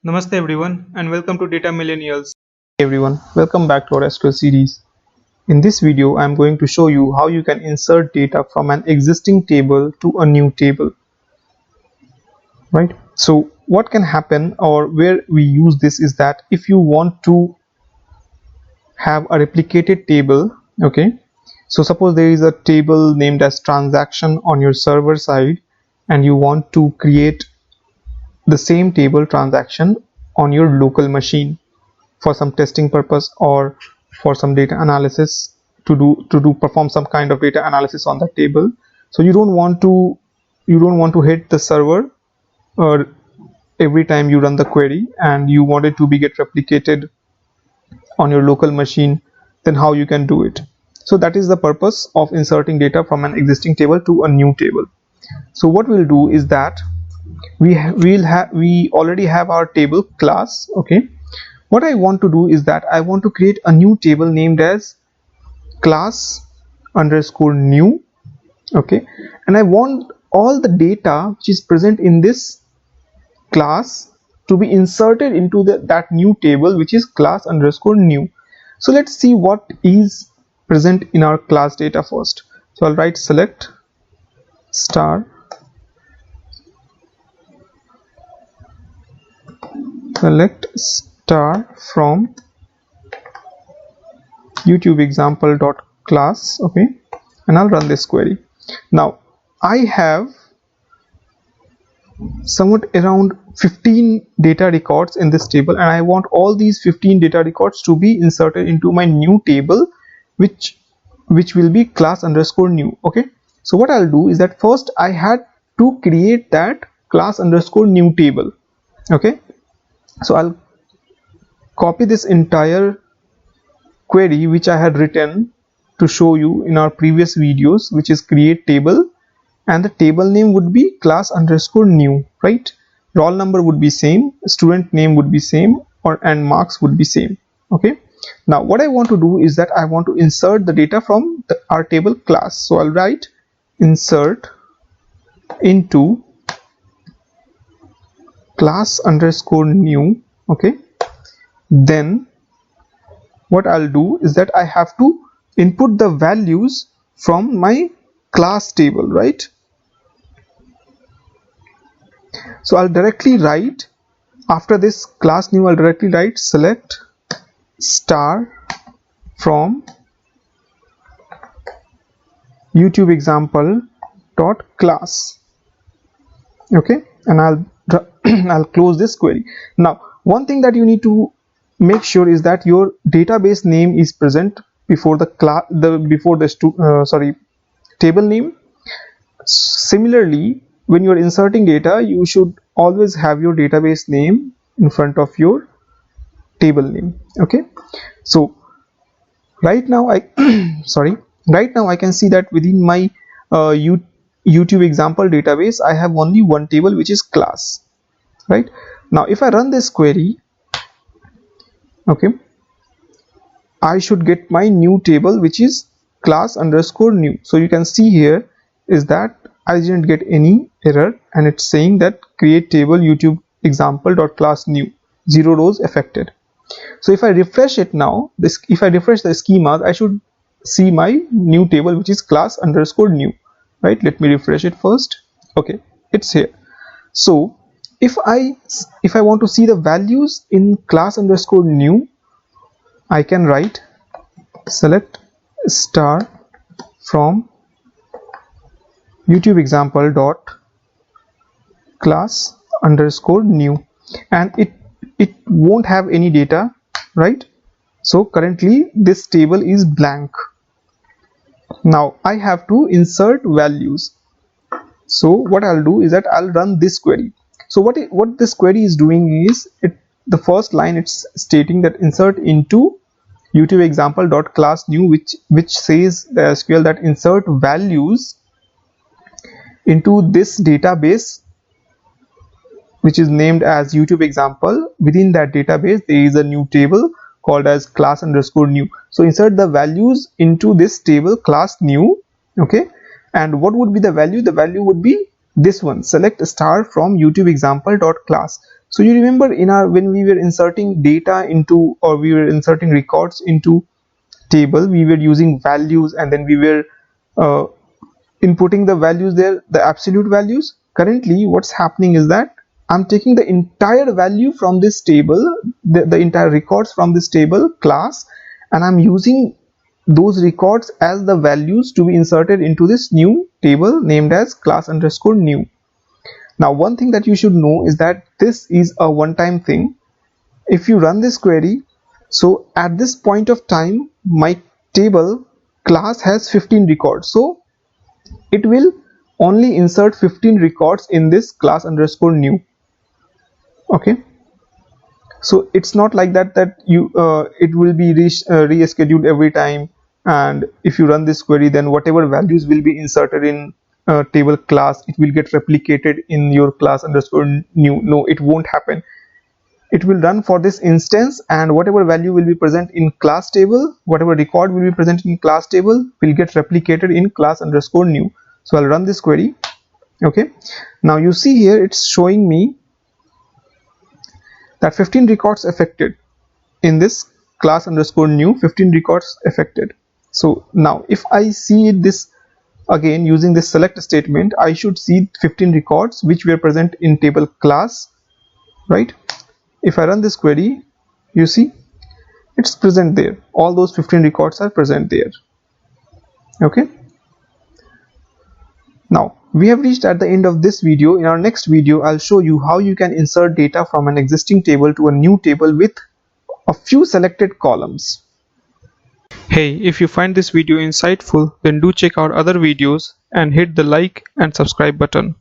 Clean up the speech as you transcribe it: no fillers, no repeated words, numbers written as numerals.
Namaste everyone and welcome to Data Millennials. Hey everyone, welcome back to our SQL series. In this video, I am going to show you how you can insert data from an existing table to a new table. Right? So what can happen or where we use this is that if you want to have a replicated table, okay, so suppose there is a table named as transaction on your server side and you want to create the same table transaction on your local machine for some testing purpose or for some data analysis to perform some kind of data analysis on that table. So you don't want to hit the server every time you run the query, and you want it to be get replicated on your local machine. Then how you can do it? So that is the purpose of inserting data from an existing table to a new table. So what we'll do is that we already have our table class. Okay, what I want to do is that I want to create a new table named as class underscore new. Okay, and I want all the data which is present in this class to be inserted into that new table, which is class underscore new. So let's see what is present in our class data first. So I'll write select star from YouTube example.class. okay, and I'll run this query. Now I have somewhat around 15 data records in this table, and I want all these 15 data records to be inserted into my new table, which will be class underscore new. Okay, so what I'll do is that first I had to create that class underscore new table. Okay, so I'll copy this entire query which I had written to show you in our previous videos, which is create table, and the table name would be class underscore new, right? Roll number would be same, student name would be same, and marks would be same. Okay, now what I want to do is that I want to insert the data from our table class. So I'll write insert into class underscore new. Okay, then what I'll do is that I have to input the values from my class table, right? So I'll directly write, after this class new, I'll directly write select star from YouTube example dot class. Okay, and I'll close this query. Now one thing that you need to make sure is that your database name is present before the table name. Similarly, when you are inserting data, you should always have your database name in front of your table name. Okay, so right now I can see that within my YouTube example database I have only one table, which is class. Right now, if I run this query, okay, I should get my new table, which is class underscore new. So you can see here is that I didn't get any error, and it's saying that create table YouTube example dot class new, 0 rows affected. So if I refresh it now, if I refresh the schema, I should see my new table, which is class underscore new. Right, let me refresh it first. Okay, it's here. So if I want to see the values in class underscore new, I can write select star from YouTube example dot class underscore new, and it won't have any data, right? So currently this table is blank. Now I have to insert values. So what I'll do is that I'll run this query. So what this query is doing is, the first line, it's stating that insert into YouTube example dot class new, which says the SQL that insert values into this database, which is named as YouTube example. Within that database there is a new table called as class underscore new. So insert the values into this table class new. Okay, and what would be the value? The value would be this one, select star from YouTube example dot class. So you remember in our when we were inserting data into, or we were inserting records into table, we were using values, and then we were uh, inputting the values there, the absolute values. Currently what's happening is that I'm taking the entire value from this table, the entire records from this table class, and I'm using those records as the values to be inserted into this new table named as class underscore new. Now one thing that you should know is that this is a one-time thing. If you run this query, so at this point of time my table class has 15 records, so it will only insert 15 records in this class underscore new. Okay, so it's not like that you it will be rescheduled every time, and if you run this query, then whatever values will be inserted in table class, it will get replicated in your class underscore new. No, it won't happen. It will run for this instance, and whatever value will be present in class table, whatever record will be present in class table, will get replicated in class underscore new. So I'll run this query. Okay, now you see here it's showing me that 15 records affected in this class underscore new, 15 records affected. So now if I see this again using this select statement, I should see 15 records which were present in table class, right? If I run this query, you see it's present there, all those 15 records are present there. Okay, now we have reached at the end of this video. In our next video, I'll show you how you can insert data from an existing table to a new table with a few selected columns. Hey, if you find this video insightful, then do check out other videos and hit the like and subscribe button.